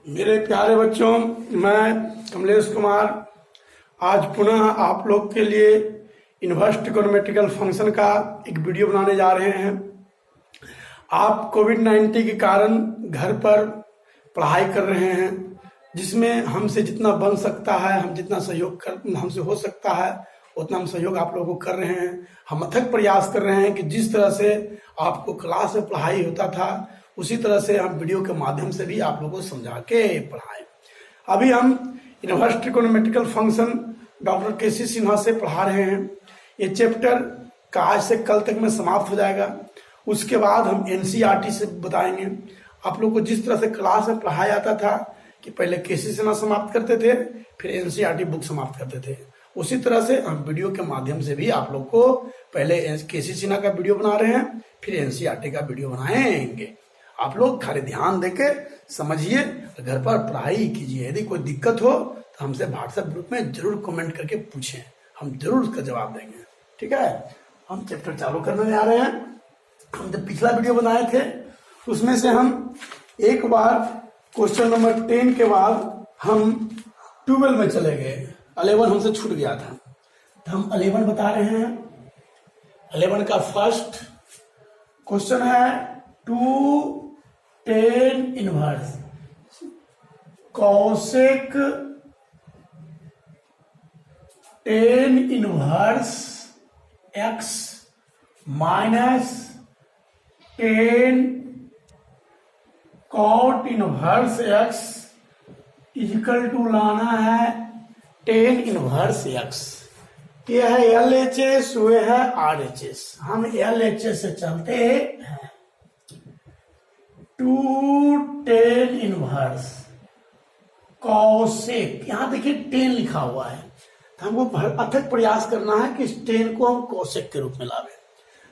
मेरे प्यारे बच्चों, मैं कमलेश कुमार आज पुनः आप लोग के लिए इन्वर्स ट्रिग्नोमेट्रिकल फंक्शन का एक वीडियो बनाने जा रहे हैं। आप कोविड-19 के कारण घर पर पढ़ाई कर रहे हैं, जिसमें हमसे जितना बन सकता है, हम जितना हमसे हो सकता है उतना हम सहयोग आप लोगों को कर रहे हैं। हम अथक प्रयास कर रहे हैं कि जिस तरह से आपको क्लास में पढ़ाई होता था उसी तरह से हम वीडियो के माध्यम से भी आप लोगों को समझा के पढ़ाएं। अभी हम इन्वर्स ट्रिग्नोमेट्रिकल फंक्शन डॉक्टर केसी सिन्हा से पढ़ा रहे हैं। ये चैप्टर का आज से कल तक में समाप्त हो जाएगा। उसके बाद हम एनसीईआरटी से बताएंगे। आप लोग को जिस तरह से क्लास में पढ़ाया जाता था कि पहले केसी सिन्हा समाप्त करते थे, फिर एनसीईआरटी बुक समाप्त करते थे, उसी तरह से हम वीडियो के माध्यम से भी आप लोग को पहले केसी सिन्हा का वीडियो बना रहे हैं, फिर एनसीईआरटी का वीडियो बनाएंगे। आप लोग खाली ध्यान देके समझिए, घर पर पढ़ाई कीजिए। यदि कोई दिक्कत हो तो हमसे व्हाट्सएप ग्रुप में जरूर कमेंट करके पूछें, हम जरूर उसका जवाब देंगे। ठीक है, हम चैप्टर चालू करने जा रहे हैं। हम जब पिछला वीडियो बनाए थे उसमें से हम एक बार क्वेश्चन नंबर 10 के बाद हम 12 में चले गए। 11 हमसे छूट गया था, तो हम 11 बता रहे हैं। 11 का फर्स्ट क्वेश्चन है 2tan inverse cosec tan inverse x minus tan cot inverse x equal to लाना है tan इनवर्स x। ये है LHS, वे है RHS। हम LHS से चलते हैं। 2tan इनवर्स कॉसेक, यहां देखिए tan लिखा हुआ है, तो हमको अथक प्रयास करना है कि इस tan को हम कॉसेक के रूप में लावे।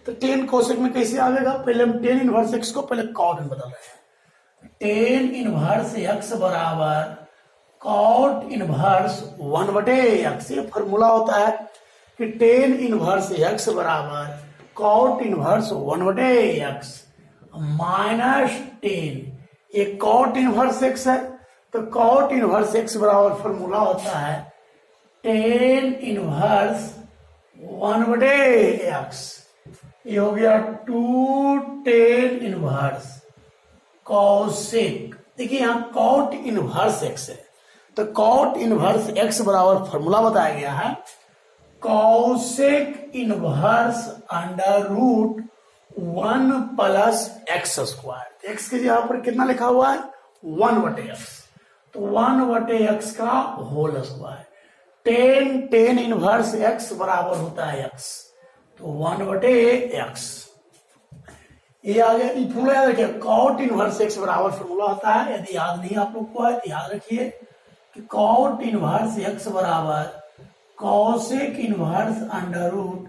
तो tan कॉसेक में कैसे आवेगा? पहले हम tan इनवर्स x को पहले कॉट में बदल रहे हैं। tan इनवर्स x बराबर कॉट इनवर्स 1/x। ये फॉर्मूला होता है कि tan इनवर्स x बराबर cot inverse 1/x minus tan। ये कॉट इनवर्स x है, तो कॉट इनवर्स x बराबर फॉर्मूला होता है tan इनवर्स 1/x। ये हो गया 2tan इनवर्स कॉसेक। देखिए यहाँ कॉट इनवर्स x है, तो कॉट इनवर्स x बराबर फॉर्मूला बताया गया है cosec inverse under root 1 plus x square. X के यहाँ पर कितना लिखा हुआ है? 1/x, तो 1/x का whole square. tan inverse x बराबर होता है x, तो 1/x। ये आ गया। फॉर्मूला याद रखिए, कॉट इनवर्स x बराबर फॉर्मूला होता है। यदि याद नहीं आप लोग को है तो याद रखिए कि कॉट इनवर्स x बराबर cosec inverse under root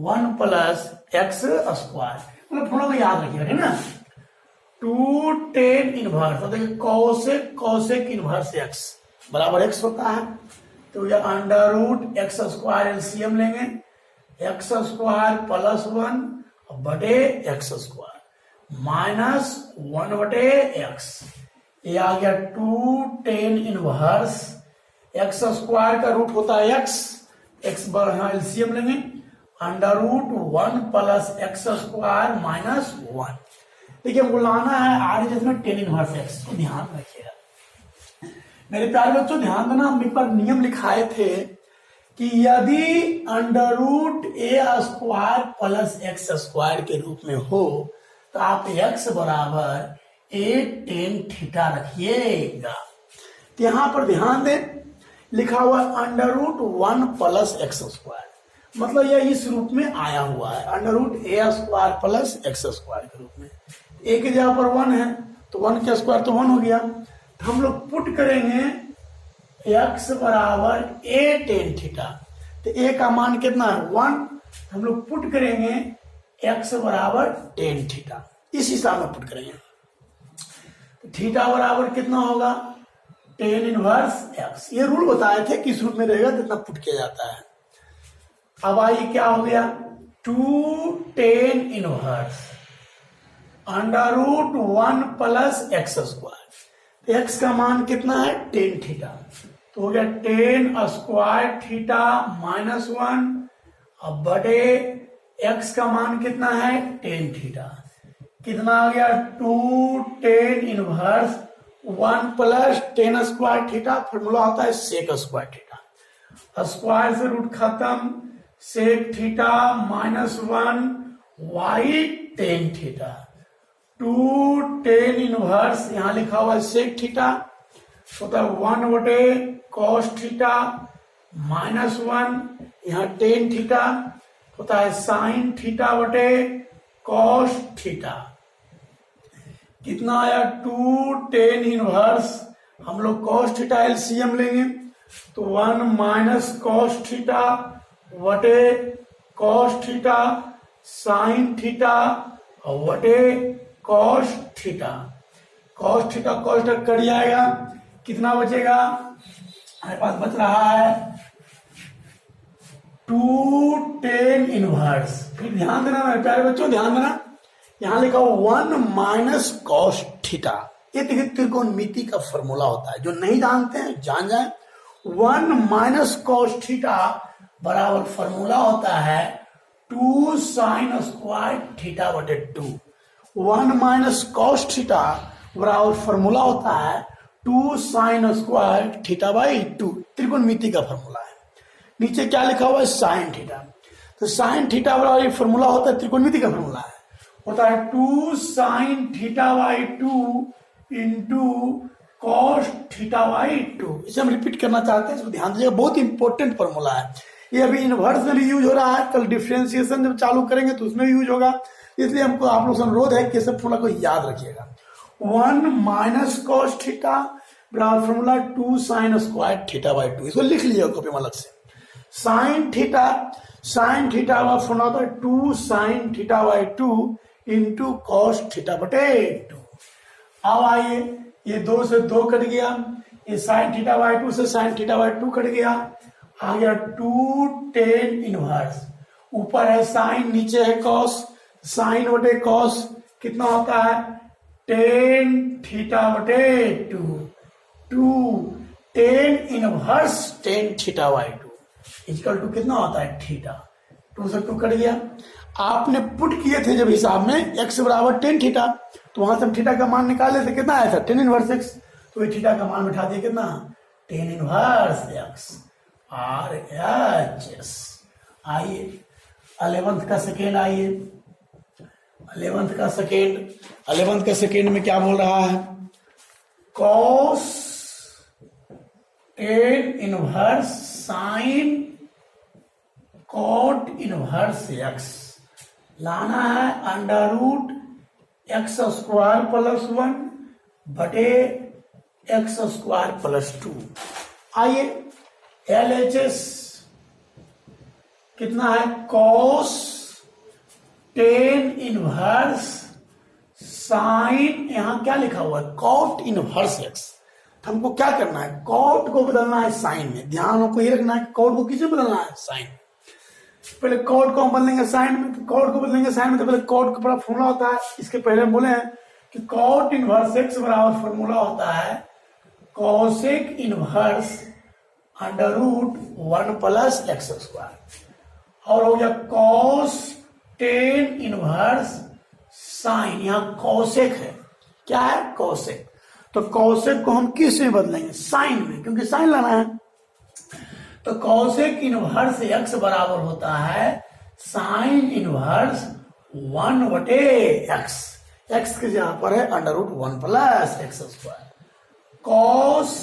1 plus x square. मतलब फॉर्मूला को याद रखिए, है ना। 2tan इनवर्स, तो देखिए कॉसेक इनवर्स x बराबर x होता है, तो ये under root x square LCM लेंगे, एक्स स्क्वायर प्लस 1 बटे एक्स स्क्वायर माइनस 1/x। ये आ गया 2tan इनवर्स एक्स स्क्वायर का रूट होता है एक्स एलसीएम लेंगे, under root 1 plus x square minus 1। देखिए हमको लाना है RHS में tan इनवर्स x, तो ध्यान रखिएगा मेरे प्यारे बच्चों। ध्यान देना, हम एक बार नियम लिखाए थे कि यदि under root a square plus x square के रूप में हो तो आप x बराबर a tan थीटा रखिएगा। तो यहां पर ध्यान दें, लिखा हुआ under root 1 plus x square, मतलब यह इस रूप में आया हुआ है, under root a square plus x square के रूप में। a की जगह पर 1 है, तो 1 का स्क्वायर तो 1 हो गया। तो हम लोग पुट करेंगे x बराबर a tan थीटा। तो a का मान कितना है? 1। हम लोग पुट करेंगे x बराबर tan थीटा, इस हिसाब में पुट करेंगे। तो थीटा बराबर कितना होगा? tan inverse x। ये रूल बताए थे कि इस रूप में रहेगा तो इतना पुट किया जाता है। अब आइए क्या हो गया? 2tan inverse under root 1 plus x square. तो x का मान कितना है, टेन थीटा। तो हो गया ten square theta minus one, अब बटे x का मान कितना है, टेन थीटा। कितना आ गया, two tan inverse one plus tan square theta, formula होता है सेक स्क्वायर थीटा। स्क्वायर से रूट खत्म, sec theta minus one by tan theta. Two tan inverse यहां लिखा हुआ है सेक थीटा, होता है वन बटे कॉस थीटा माइनस वन, यहां टेन थीटा होता है साइन थीटा बटे कॉस थीटा। कितना आया, टू टेन इनवर्स, हम लोग कॉस थीटा एलसीएम लेंगे तो वन माइनस कॉस थीटा बटे कॉस थीटा साइन थीटा बटे cos theta. Cos theta cut जाएगा, कितना बचेगा, हमारे पास बच रहा है टू टेन इनवर्स। फिर ध्यान देना मेरे प्यारे बच्चों, ध्यान देना, यहां लिखा हो वन माइनस कॉस थीटा। ये देखिए त्रिकोणमिति का फॉर्मूला होता है, जो नहीं जानते हैं जान जाए। वन माइनस कॉस थीटा बराबर फॉर्मूला होता है टू साइन स्क्वायर थीटा बटे two. One minus cos theta बराबर फॉर्मूला होता है two sine square theta by two, त्रिकोणमिति का फॉर्मूला है। नीचे क्या लिखा हुआ है, साइन थीटा। तो साइन थीटा बराबर फॉर्मूला होता है, त्रिकोणमिति का फॉर्मूला है, होता है two sine theta by two into cos theta by two. इसे हम रिपीट करना चाहते हैं, इसको ध्यान दीजिएगा, बहुत इंपॉर्टेंट फॉर्मूला है। ये अभी इनवर्स में भी यूज हो रहा है, कल डिफरेंशिएशन जब चालू करेंगे तो उसमें भी यूज होगा, इसलिए हमको आप लोग से अनुरोध है कि सब फॉर्मूला को याद रखिएगा। वन माइनस कॉस थीटा बराबर formula two sine square theta by two, इसको लिख लीजिएगा कॉपी में अलग से। साइन थीटा का फॉर्मूला होता है two sine theta by two into cos theta बटे टू। अब आइए, ये दो से दो कट गया, ये साइन थीटा बाई टू से sine theta by two cut गया, आ गया टू टेन इनवर्स, ऊपर है साइन नीचे है कॉस, साइन बटे कॉस कितना होता है, टेन थीटा बटे two, two tan inverse tan theta by two equal to कितना होता है, थीटा। टू से टू कट गया। आपने पुट किए थे जब हिसाब में x बराबर टेन थीटा, तो वहां से हम थीटा का मान निकाले थे, कितना आया था, टेन इनवर्स x। तो ये थीटा का मान बिठा दिया कितना, ten inverse x are H S. आइए 11th का सेकेंड, आइए 11th का सेकेंड में क्या बोल रहा है, cos tan inverse sine cot inverse x लाना है, under root x square plus one बटे एक्स स्क्वायर प्लस टू। आइए LHS कितना है, कॉस टेन इनवर्स साइन, यहां क्या लिखा हुआ है, कॉट इनवर्स एक्स। हमको क्या करना है, कॉट को बदलना है साइन में। ध्यान आपको ये रखना है, कॉट को किसे बदलना है, साइन। पहले कॉट को हम बदलेंगे साइन में, तो कॉट को बदलेंगे साइन में, तो पहले कॉट का बड़ा फॉर्मूला होता है, इसके पहले हम बोले हैं कि कॉट इनवर्स एक्स बराबर फॉर्मूला होता है cosec inverse under root one plus x square. और हो गया कॉस टेन इनवर्स साइन, यहां कॉसेक है, क्या है, कॉसेक। तो कॉसेक को हम किस में बदलेंगे, साइन में, क्योंकि साइन लाना है। तो कॉसेक इनवर्स एक्स बराबर होता है साइन इनवर्स वन बटे एक्स, एक्स के जहां पर है under root one plus x square. Cos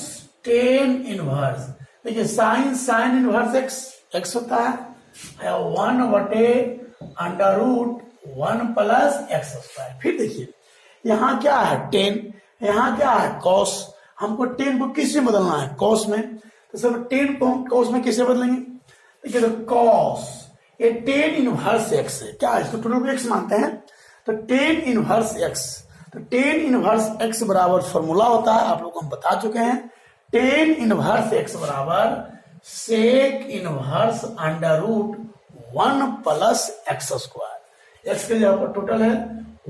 tan inverse, देखिए साइन इनवर्स एक्स होता है वन बटे under root one plus x square. फिर देखिए यहां क्या है, टेन, यहां क्या है, कॉस। हमको टेन को किससे बदलना है, कॉस में। तो सब टेन को हम कॉस में किसे बदलेंगे, देखिए तो कॉस, ये टेन इनवर्स एक्स है, क्या है, इसको टोटल को एक्स मानते हैं, तो टेन इनवर्स एक्स। तो टेन इनवर्स एक्स बराबर फॉर्मूला होता है, आप लोग को हम बता चुके हैं, टेन इनवर्स एक्स बराबर sec inverse under root one plus x square. X के जगह पर टोटल है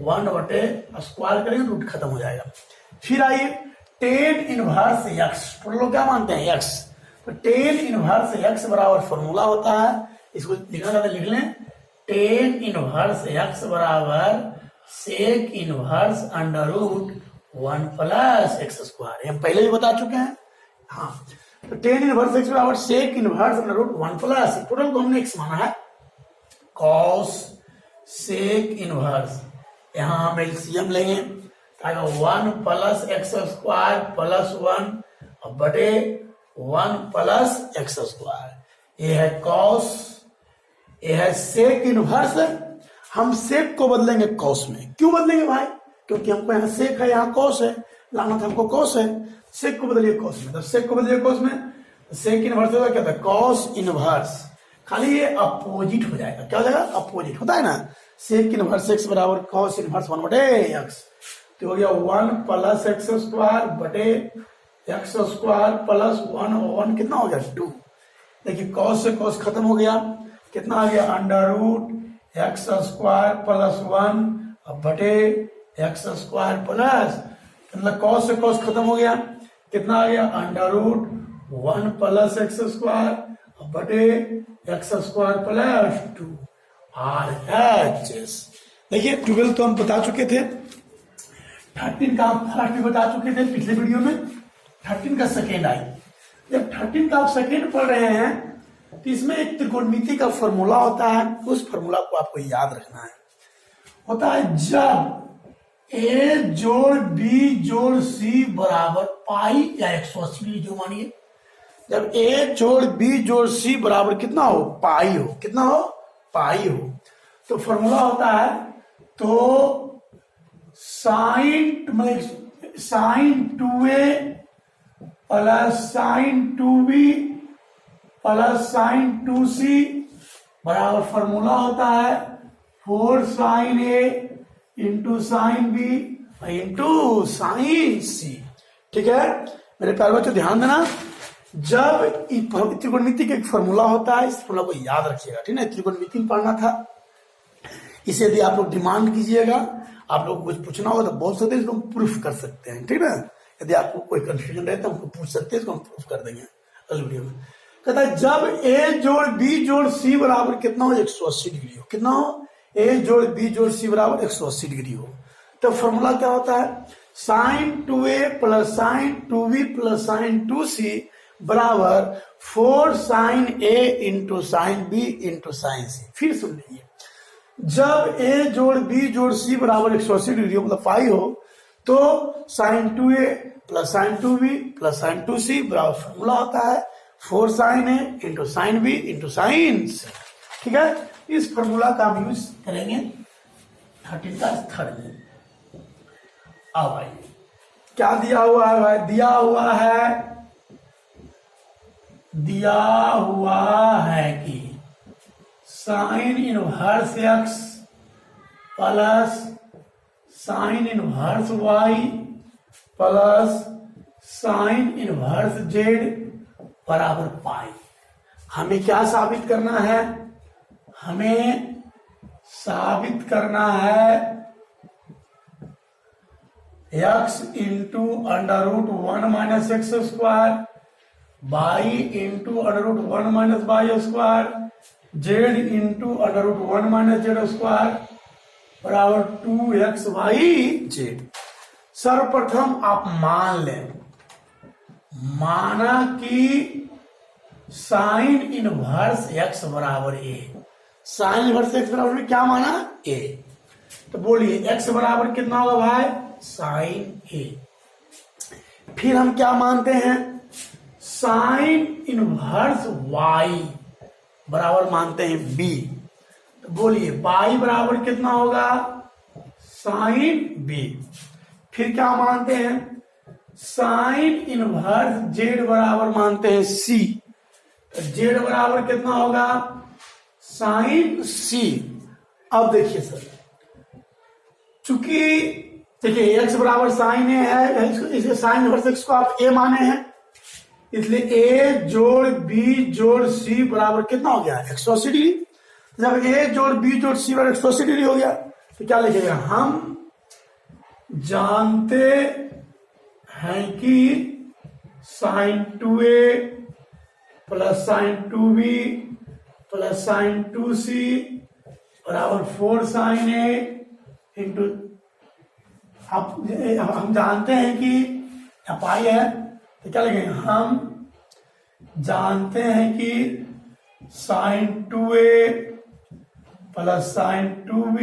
वन बटे स्क्वायर करेंगे रूट खत्म हो जाएगा। फिर आइए टेन इनवर्स एक्स, टोटल लोग क्या मानते हैं एक्स, तो टेन इनवर्स एक्स बराबर फॉर्मूला होता है, इसको लिखना था लिख लें, टेन इनवर्स एक्स बराबर sec inverse under root 1 plus x square, हम पहले भी बता चुके हैं। हाँ, तो टेन इनवर्स एक्स बराबर sec inverse under root 1 plus, total को हमने एक्स माना है, कॉस सेक इनवर्स, यहां हम एलसीएम लेंगे, 1 प्लस एक्स स्क्वायर प्लस 1 और बटे 1 प्लस एक्स स्क्वायर, ये है कॉस, ये है सेक इनवर्स, हम सेक को बदलेंगे कॉस में, क्यों बदलेंगे भाई, क्योंकि हमको यहाँ सेक है यहाँ कॉस है, लाना था हमको कॉस है, सेक को बदलिए कॉस में, तो सेक को बदलिए कॉस में, सेक इनवर्स होगा क्या था कॉस इनवर्स, खाली ये अपोजिट हो जाएगा, क्या हो जाएगा अपोजिट होता है ना, सेक इनवर्स एक्स बराबर कॉस इनवर्स 1 बटे एक्स, तो हो गया 1 प्लस एक्स स्क्वायर बटे एक्स स्क्वायर प्लस 1 और 1 कितना हो गया 2, देखिए कॉस से कॉस खत्म हो गया, कितना आ गया under root x square plus 1 अब बटे एक्स स्क्वायर प्लस, मतलब कॉस से कॉस खत्म हो गया, कितना आ गया under root 1 plus x square अब बटे x square plus 2 R H S. देखिए 12 तो हम बता चुके थे, 13 का आप फर्स्ट भी बता चुके थे पिछले वीडियो में, 13 का सेकेंड आई, जब 13 का आप सेकेंड पढ़ रहे हैं तो इसमें एक त्रिकोणमिति का फॉर्मूला होता है, उस फॉर्मूला को आपको याद रखना है, होता है जब ए जोड़ बी जोड़ सी बराबर पाई या 180 डिग्री, जो मानिए जब ए जोड़ बी जोड़ सी बराबर कितना हो पाई हो, कितना हो पाई हो, तो फॉर्मूला होता है, तो साइन मतलब sine 2a plus sine 2b plus sine 2c बराबर फॉर्मूला होता है 4 sine a into sine b into sine c। ठीक है मेरे प्यारे बच्चों, ध्यान देना, जब त्रिकोणमिति का एक फॉर्मूला होता है, इस फॉर्मूला को याद रखिएगा, ठीक है, त्रिकोणमिति में पढ़ना था, इसे यदि आप लोग डिमांड कीजिएगा, आप लोग कुछ पूछना होगा तो बोल सकते हैं, इसको हम प्रूफ कर सकते हैं, ठीक है, यदि आपको कोई कंफ्यूजन रहे तो हमको पूछ सकते हैं, इसको हम प्रूफ कर देंगे अगले वीडियो में। कहता है जब ए जोड़ बी जोड़ सी बराबर कितना हो 180 डिग्री हो, कितना हो ए जोड़ बी जोड़ सी बराबर 180 डिग्री हो, तो फॉर्मूला क्या होता है sine 2a plus sine 2b plus sine 2c बराबर 4 sine a into sine b into sine c। फिर सुन लीजिए, जब a जोड़ b जोड़ c बराबर 180 डिग्री हो मतलब पाई हो, तो sine 2a plus sine 2b plus sine 2c बराबर फॉर्मूला होता है 4 sine a into sine b into sine c। ठीक है, इस फॉर्मूला का हम यूज करेंगे 13 का थर्ड में। अब भाई क्या दिया हुआ है भाई, दिया हुआ है कि sine inverse x plus sine inverse y plus sine inverse z बराबर पाई। हमें क्या साबित करना है, हमें साबित करना है x into under root 1 minus x square by into under root 1 minus by square z into under root 1 minus z square बराबर 2x वाई जेड। सर्वप्रथम आप मान लें, माना कि साइन इनवर्स एक्स बराबर ए, साइन इनवर्स एक्स बराबर क्या माना ए, तो बोलिए एक्स बराबर कितना होगा भाई साइन ए। फिर हम क्या मानते हैं साइन इनवर्स वाई बराबर मानते हैं बी, तो बोलिए बाई बराबर कितना होगा साइन बी। फिर क्या मानते हैं साइन इनवर्स जेड बराबर मानते हैं सी, तो जेड बराबर कितना होगा साइन सी। अब देखिए सर, चूंकि देखिए एक्स बराबर साइन ए है, इसलिए साइन इनवर्स एक्स को आप ए माने हैं, इसलिए ए जोड़ बी जोड़ सी बराबर कितना हो गया 180 डिग्री। जब ए जोड़ बी जोड़ सी बराबर 180 डिग्री हो गया तो क्या लिखेगा, हम जानते है कि sine 2a plus sine 2b plus sine 2c बराबर 4 साइन a इंटू, हम जानते हैं कि पाई है तो क्या लिखेंगे, हम जानते हैं कि sine 2a plus sine 2b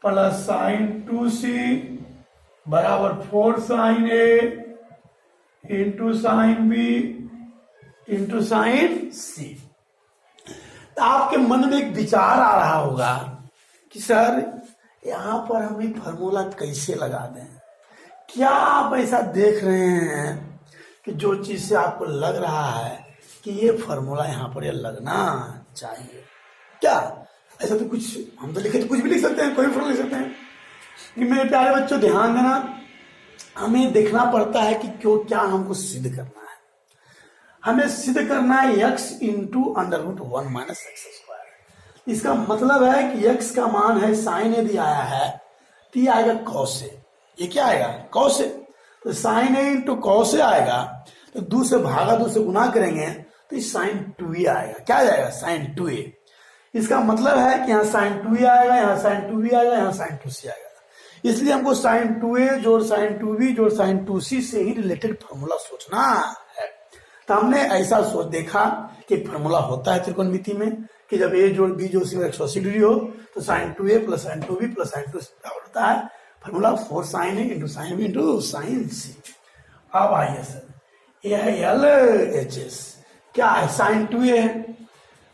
plus sine 2c बराबर 4 sine a into sine b into sine c। तो आपके मन में एक विचार आ रहा होगा कि सर यहां पर हम ये फॉर्मूला कैसे लगा दें। क्या आप ऐसा देख रहे हैं कि जो चीज से आपको लग रहा है कि ये फॉर्मूला यहां पर ये लगना चाहिए, क्या ऐसा तो कुछ, हम तो लिखे तो कुछ भी लिख सकते हैं, कोई फॉर्मूला लिख सकते हैं। कि मेरे प्यारे बच्चों ध्यान देना, हमें देखना पड़ता है कि क्यों, क्या हमको सिद्ध करना है। हमें सिद्ध करना है x into √1 minus x square. इसका मतलब है कि x का मान है साइन ए दिया आया है तो ये आएगा कॉस ए। ये क्या आएगा, कॉस ए। तो साइन ए इंटू कॉस ए आएगा, तो 2 से भागा 2 से गुना करेंगे तो ये साइन 2a आएगा। क्या आ जाएगा, साइन 2a। इसका मतलब है कि यहाँ साइन 2a आएगा, यहाँ साइन 2b आएगा, यहाँ साइन 2c आएगा। इसलिए हमको साइन 2a जोड़ साइन 2b जोड़ साइन 2c से ही रिलेटेड फॉर्मूला सोचना है। तो हमने ऐसा सोच देखा कि फॉर्मूला होता है त्रिकोणमिति में कि जब a जोड़ b जोड़ c 180 डिग्री हो तो sine 2a plus sine 2b plus sine 2c बराबर होता है formula 4 sine a into sine b into sine c। अब आइए सर, ये है LHS, क्या है, साइन 2a है।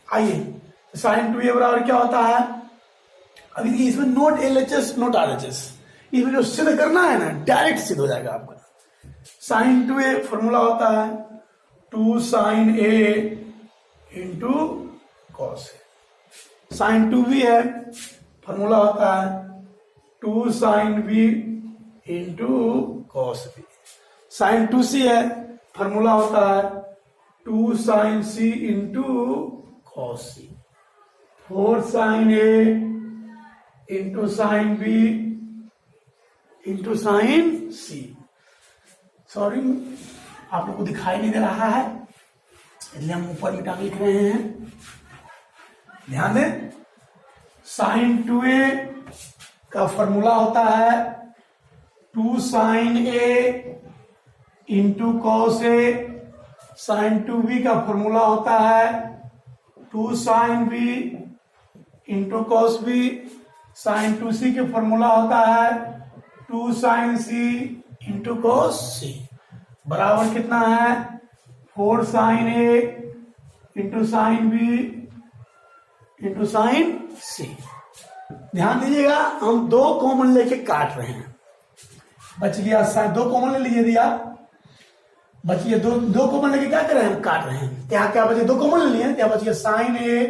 आइए साइन 2a बराबर क्या होता है, अभी इसमें नोट LHS नोट RHS, इसमें जो सिद्ध करना है ना डायरेक्ट सिद्ध हो जाएगा आपका। साइन 2a फॉर्मूला होता है 2 sine a into cos a. Sine 2b है, फॉर्मूला होता है 2 sine b into cos b। Sine 2c है, फॉर्मूला होता है 2 sine c into cos c। 4 sine a into sine b into sine c। Sorry आप लोग को दिखाई नहीं दे रहा है इसलिए हम ऊपर मिटा लिख रहे हैं, ध्यान दें। साइन 2a का फॉर्मूला होता है 2 sine a into cos a। Sine 2b का फॉर्मूला होता है 2 sine b into cos b। Sine 2c के फॉर्मूला होता है 2 sine c into cos c बराबर कितना है 4 sine a into sine b into sine c। ध्यान दीजिएगा, हम 2 कॉमन लेके काट रहे हैं, बच गया साइन, 2 कॉमन ले लीजिए दिया, बच गया 2 कॉमन लेके क्या कर रहे हैं, हम काट रहे हैं। यहाँ क्या बचे, 2 कॉमन ले लिए, क्या बच गया साइन a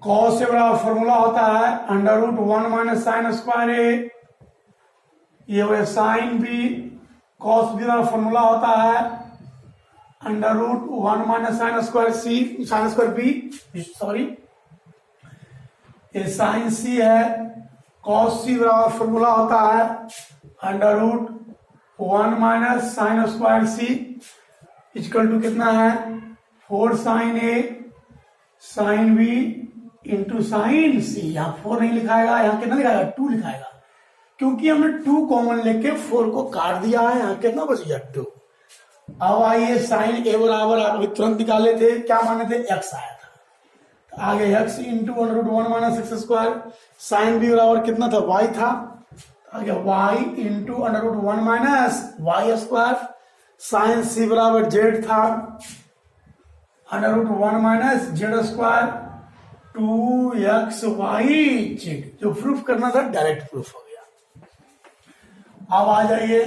कॉस ए बराबर फॉर्मूला होता है √1 माइनस साइन स्क्वायर ए। ये हुए साइन बी, कॉस बी का फॉर्मूला होता है √1 minus sine square c, sine square b, sorry ये साइन सी है। कॉस सी बराबर फॉर्मूला होता है √1 minus sine square c equal to कितना है 4 sine a sine b into sine c. यहाँ 4 नहीं लिखाएगा, यहाँ कितना लिखाएगा 2 लिखाएगा, क्योंकि हमने 2 कॉमन लेके 4 को काट दिया है। यहाँ कितना बच गया 2। अब आइए साइन ए बराबर आप अभी तुरंत निकाले थे, क्या माने थे, x आया था, तो आगे x into √1 minus x square. Sine B बराबर कितना था, y था, आगे y into √1 minus y square. Sine C बराबर z था √1 माइनस जेड स्क्वायर 2xyz। जो प्रूफ करना था डायरेक्ट प्रूफ हो गया। अब आ जाइए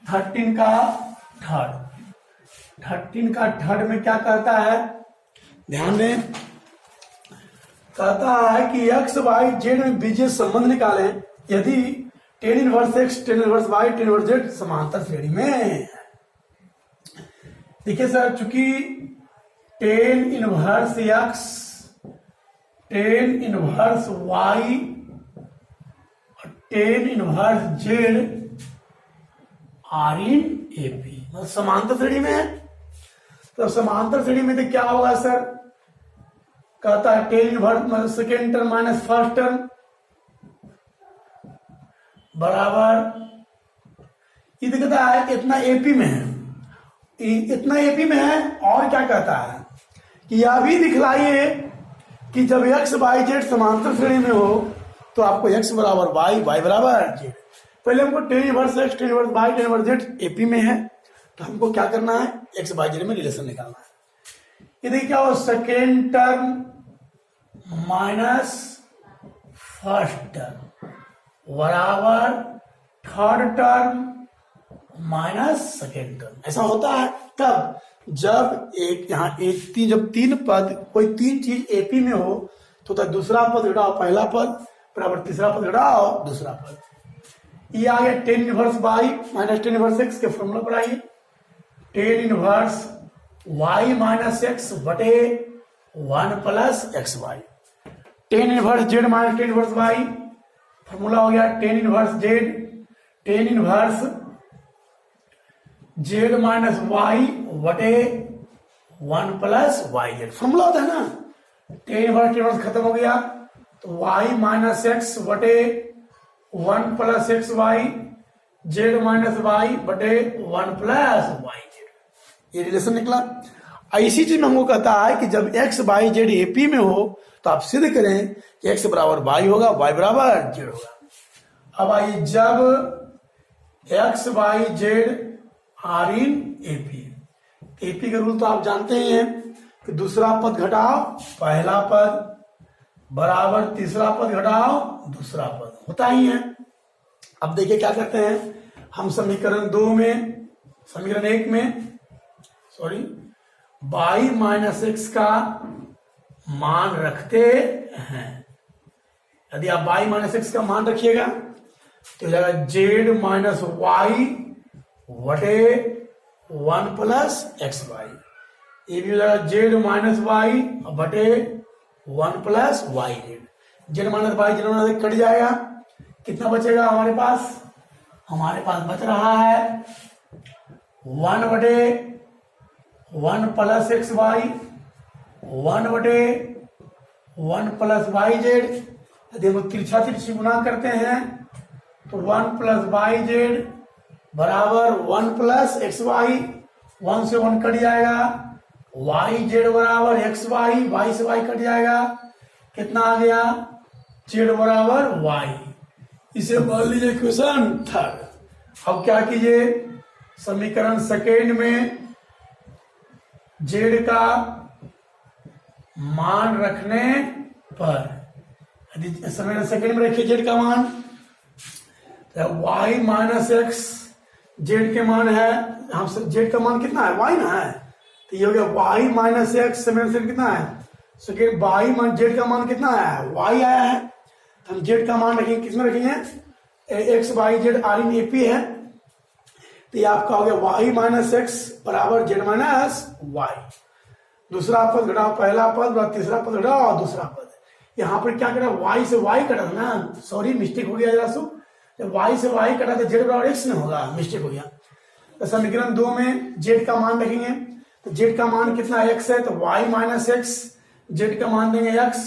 13 का थर्ड में क्या कहता है, ध्यान दें, कहता है कि x y z में बीजीय संबंध निकालें यदि tan inverse x tan inverse y tan inverse z समांतर श्रेणी में है। देखिए सर, चूंकि tan inverse x tan inverse y और tan inverse z are in AP, मतलब समांतर श्रेणी में है। तो समांतर श्रेणी में तो क्या होगा सर, कहता है टेन इनवर्स मतलब second term minus first term बराबर, ये कहता है इतना एपी में है, इतना एपी में है। और क्या कहता है कि यह भी दिखलाइए कि जब एक्स वाई जेड समांतर श्रेणी में हो तो आपको एक्स बराबर वाई, वाई बराबर जेड। पहले हमको tan inverse x, tan inverse y, tan inverse z AP में है, तो हमको क्या करना है, एक्स वाई जेड में रिलेशन निकालना है। ये देखिए क्या हो, second term minus first term बराबर third term minus second term, ऐसा होता है। तब जब एक यहाँ एक तीन, जब तीन पद कोई तीन चीज एपी में हो तो दूसरा पद घटाओ पहला पद बराबर तीसरा पद घटाओ दूसरा पद। ये आ गया tan inverse y minus tan inverse x के फॉर्मूला पर आइए, tan inverse y minus x बटे one plus x y. Tan inverse z minus tan inverse y, formula हो गया tan inverse z, tan inverse z minus y बटे one plus y z, formula होता है ना। Tan inverse खत्म हो गया तो वाई माइनस एक्स बटे one plus x y, z minus y बटे वन प्लस वाई जेड, ये रिलेशन निकला। ऐसी चीज में हमको कहता है कि जब एक्स वाई जेड एपी में हो तो आप सिद्ध करें कि एक्स बराबर वाई होगा, वाई बराबर जेड होगा। अब आइए, जब x y z are in AP, AP का रूल तो आप जानते ही हैं कि दूसरा पद घटाओ पहला पद बराबर तीसरा पद घटाओ दूसरा पद, होता ही है। अब देखिए क्या करते हैं, हम समीकरण 2 में, समीकरण 1 में सॉरी वाई माइनस एक्स का मान रखते हैं। यदि आप वाई माइनस एक्स का मान रखिएगा तो हो जाएगा जेड माइनस वाई बटे वन प्लस एक्स वाई, ये भी हो जाएगा जेड माइनस वाई बटे one plus y z. Z minus y z minus cut जाएगा, कितना बचेगा हमारे पास, हमारे पास बच रहा है वन बटे one plus x y, one बटे वन प्लस वाई जेड। यदि हम तिरछा तिरछी गुना करते हैं तो वन प्लस वाई जेड बराबर one plus x y, one से वन कट जाएगा, वाई जेड बराबर एक्स वाई, वाई से वाई कट जाएगा, कितना आ गया, जेड बराबर वाई। इसे मान लीजिए इक्वेशन थर्ड। अब क्या कीजिए, समीकरण सेकेंड में जेड का मान रखने पर, यदि समीकरण सेकेंड में रखिए जेड का मान, तो वाई माइनस एक्स जेड के मान है, हम जेड का मान कितना है, वाई ना है, तो ये हो गया वाई माइनस एक्स समीकरण कितना है, सेकेंड वाई माइनस जेड का मान कितना है, वाई आया है, तो हम जेड का मान रखेंगे, किसमें रखेंगे, x y z are in AP है, तो ये आपका हो गया वाई माइनस एक्स बराबर जेड माइनस वाई। दूसरा पद घटाओ पहला पद, तीसरा पद घटाओ दूसरा पद। यहाँ पर क्या करा, वाई से वाई कटा था ना, सॉरी मिस्टेक हो गया जरा सो, जब वाई से वाई कटा तो जेड बराबर एक्स नहीं होगा, मिस्टेक हो गया। तो समीकरण 2 में जेड का मान रखेंगे, तो जेड का मान कितना एक्स है, तो वाई माइनस एक्स, जेड का मान देंगे एक्स,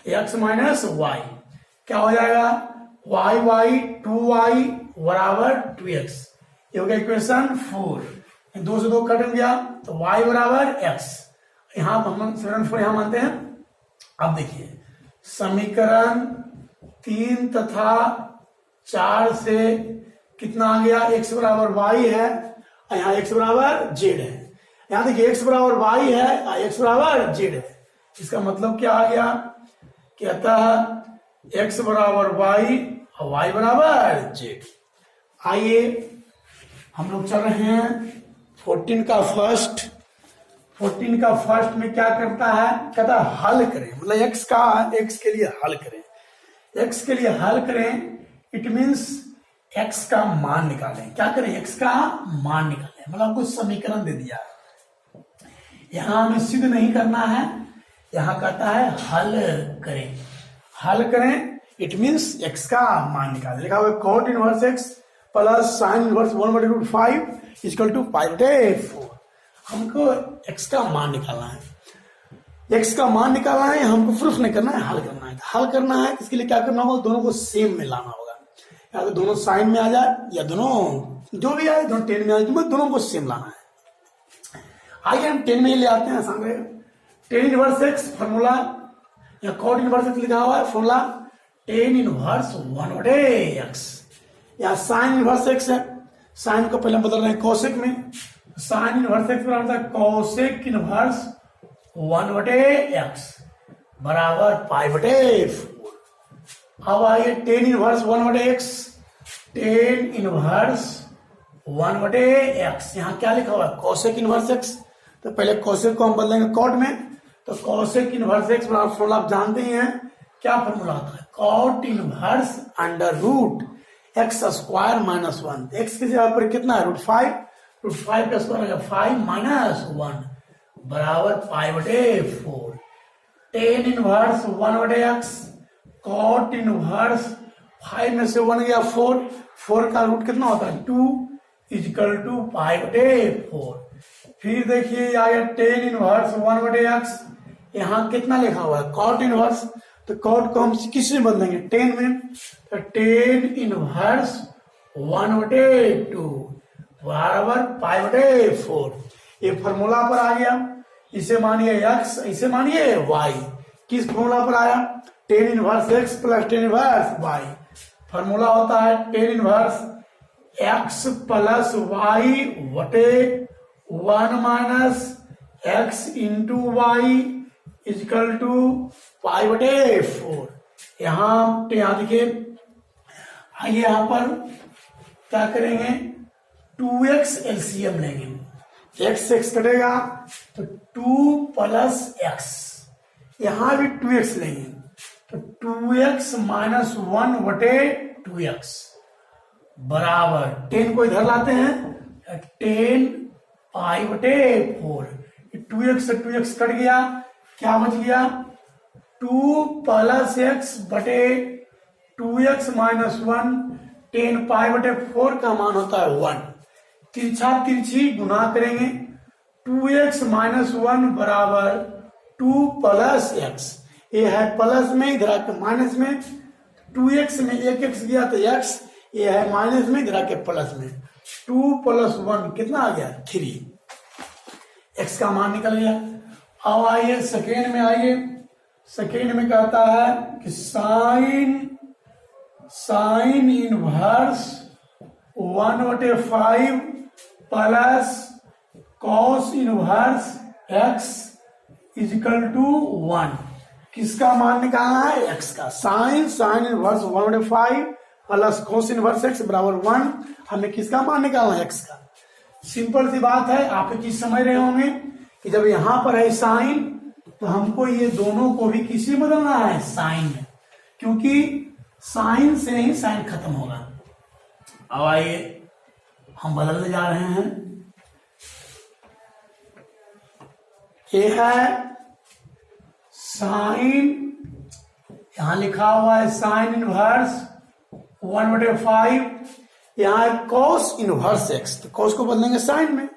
एक्स माइनस वाई, क्या हो जाएगा, वाई वाई 2y बराबर 2x, ये हो गया इक्वेशन 4। 2 से 2 कट गया तो y बराबर x, यहां हम समीकरण 4 यहां मानते हैं। अब देखिए समीकरण 3 तथा 4 से कितना आ गया, x बराबर y है, यहाँ x बराबर z है, यहाँ देखिए x बराबर y है, x बराबर z है। इसका मतलब क्या आ गया, कहता है x बराबर y और y बराबर z। आइए हम लोग चल रहे हैं 14 का फर्स्ट। 14 का फर्स्ट में क्या करता है, कहता है हल करें, मतलब x के लिए हल करें, x के लिए हल करें, इट मीन्स x का मान निकालें। क्या करें, x का मान निकालें, मतलब कुछ समीकरण दे दिया है, यहां हमें सिद्ध नहीं करना है, यहां कहता है हल करें। हल करें इट मीन्स x का मान निकालें। लिखा हुआ cot inverse x plus sine inverse 1/√5 equal to π/4। हमको x का मान निकालना है, x का मान निकालना है, हमको प्रूफ नहीं करना है, हल करना है। हल करना है इसके लिए क्या करना होगा, दोनों को सेम में लाना होगा, या तो दोनों साइन में आ जाए या दोनों जो भी आए दोनों टेन में आ जाए, दोनों को सेम लाना है। आइए हम टेन में ले आते हैं, आसान रहेगा। टेन इनवर्स एक्स फॉर्मूला या कॉट इनवर्स एक्स लिखा हुआ है फॉर्मूला टेन इनवर्स 1/x। या साइन इनवर्स एक्स है, साइन को पहले बदल रहे हैं कोसेक में, साइन इनवर्स एक्स बराबर था कोसेक इनवर्स 1/x बराबर π/4। अब आइए tan inverse 1/x, tan inverse 1/x, यहाँ क्या लिखा हुआ है कोसेक इनवर्स एक्स, तो पहले कोसेक को हम बदलेंगे कॉट में, तो कोसेक इनवर्स एक्स बराबर फॉर्मूला आप जानते ही हैं, क्या फॉर्मूला होता है कॉट इनवर्स √x² - 1। एक्स की जगह पर कितना है √5 का स्क्वायर हो 5 - 1 बराबर π/4। Tan inverse 1/x cot inverse 5 में से 1 गया 4 का रूट कितना होता है 2 इक्वल टू π/4। फिर देखिए आया टेन इनवर्स 1/x, यहाँ कितना लिखा हुआ है कॉट इनवर्स, तो कॉट को हम किसमें बदलेंगे 10 में, तो टेन इनवर्स 1/2 बराबर π/4। ये फॉर्मूला पर आ गया, इसे मानिए x, इसे मानिए y। किस फॉर्मूला पर आया tan inverse x plus tan inverse y। Formula होता है tan inverse x plus y बटे 1 minus x into y equal to π/4। यहाँ देखिए, आइए यहाँ पर क्या करेंगे 2x एलसीएम लेंगे, x कटेगा तो 2 प्लस x, यहां भी 2x लेंगे तो 2x माइनस 1 बटे 2x बराबर 10 को इधर लाते हैं 10 π/4। 2x से 2x कट गया, क्या बच गया 2 प्लस x बटे 2x माइनस 1। 10 π/4 का मान होता है 1। तिरछा तिरछी गुना करेंगे 2x माइनस 1 बराबर 2 प्लस x, ये है प्लस में, इधर आके माइनस में, 2x में एक x गया तो x, ये है माइनस में, इधर आके प्लस में, 2 प्लस 1 कितना आ गया 3, x का मान निकल गया। अब आइए सेकेंड में, आइए सेकेंड में कहता है कि sine inverse 1/5 plus cos inverse x equal to 1। किसका मान निकालना है x का, sine inverse 1/5 plus cos inverse x बराबर 1। हमें किसका मान निकालना है x का। सिंपल सी बात है, आप एक चीज समझ रहे होंगे कि जब यहां पर है साइन तो हमको ये दोनों को भी किसी में बदलना है साइन में, क्योंकि साइन से ही साइन खत्म होगा। अब आइए हम बदलने जा रहे हैं, ये है साइन, यहां लिखा हुआ है साइन इनवर्स 1/5, यहां है कॉस इनवर्स एक्स, तो कॉस को बदलेंगे साइन में,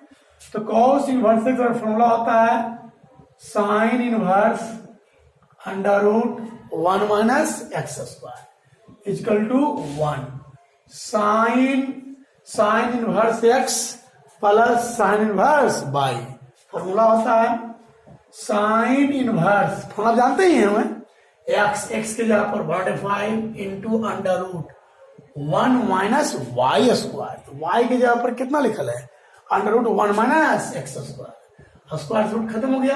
तो कॉस इनवर्स एक्स का फॉर्मूला होता है sine inverse √1 minus x² equal to 1। Sine inverse x plus sine inverse y, formula होता है साइन इनवर्स, फॉर्मूला जानते ही हैं हमें, x के जगह पर 1/5 इंटू √1 माइनस y², y के जगह पर कितना लिखल है √1 माइनस x², स्क्वायर रूट खत्म हो गया,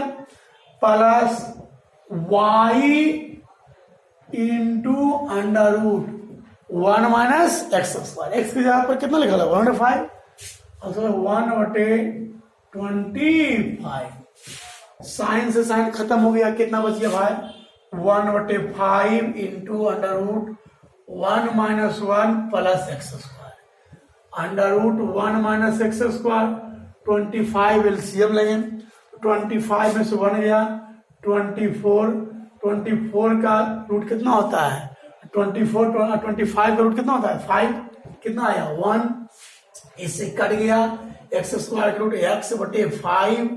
plus y into √1 minus x², x की जगह पर कितना लिखा है 1/5, 1/25। साइन से साइन खत्म हो गया, कितना बच गया भाई 1/5 into √1 minus 1 plus x², √1 minus x², 25 LCM लेंगे, 25 में से 1 गया 24 का रूट कितना होता है 25 का रूट कितना होता है 5, कितना आया 1, इससे कट गया एक्स स्क्वायर का रूट एक्स बटे 5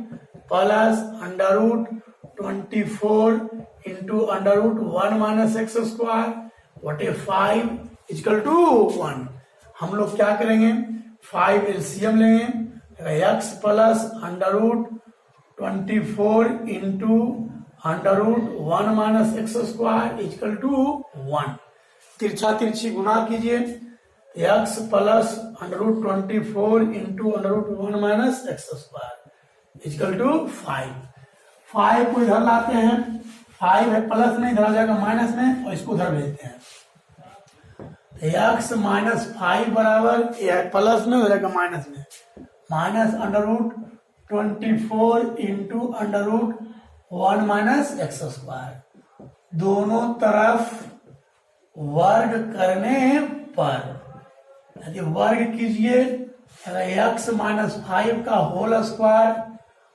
plus under root 24 into under root 1 minus x square बटे 5 इक्वल टू 1। हम लोग क्या करेंगे 5 एलसीएम लेंगे x plus under root 24 into under root 1 minus x square equal to 1। तिरछा तिरछी गुना कीजिए x plus under root 24 into under root 1 minus x square equal to 5। 5 को इधर लाते हैं, 5 है प्लस में, इधर आ जाएगा माइनस में और इसको उधर भेजते हैं। एक्स माइनस 5 बराबर प्लस में हो जाएगा माइनस में, minus under root 24 into under root 1 minus x square. दोनों तरफ वर्ग करने पर यदि वर्ग कीजिए एक्स माइनस 5 का होल स्क्वायर,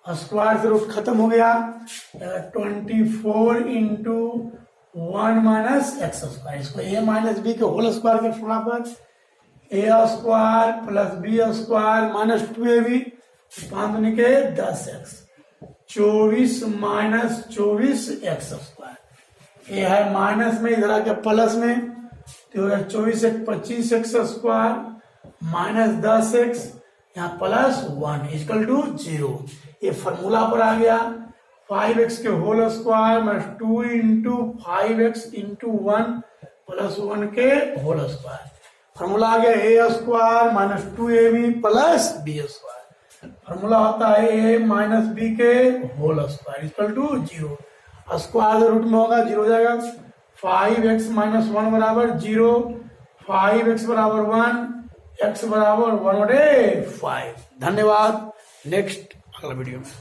स्क्वायर से रूट खत्म हो गया 24 इंटू 1 माइनस एक्स स्क्वायर। इसको ए माइनस बी के होल स्क्वायर के फॉर्मूला पर a square plus b square minus 2ab 5 के 10x 24 माइनस 24 एक्स स्क्वायर। ये है माइनस में, इधर आके प्लस में, तो 24 एक 25 एक्स स्क्वायर माइनस 10x यहाँ प्लस 1 इक्वल टू 0। ये फॉर्मूला पर आ गया 5x के whole square minus 2 into 5x into 1 plus 1 के होल स्क्वायर। फॉर्मूला आ गया a square minus 2ab plus b square. Formula होता है ए माइनस बी के whole square equal to 0। Square root में होगा 0 हो जाएगा। 5x माइनस 1 बराबर 0, 5x बराबर 1, x बराबर 1/5। धन्यवाद। नेक्स्ट अगला वीडियो में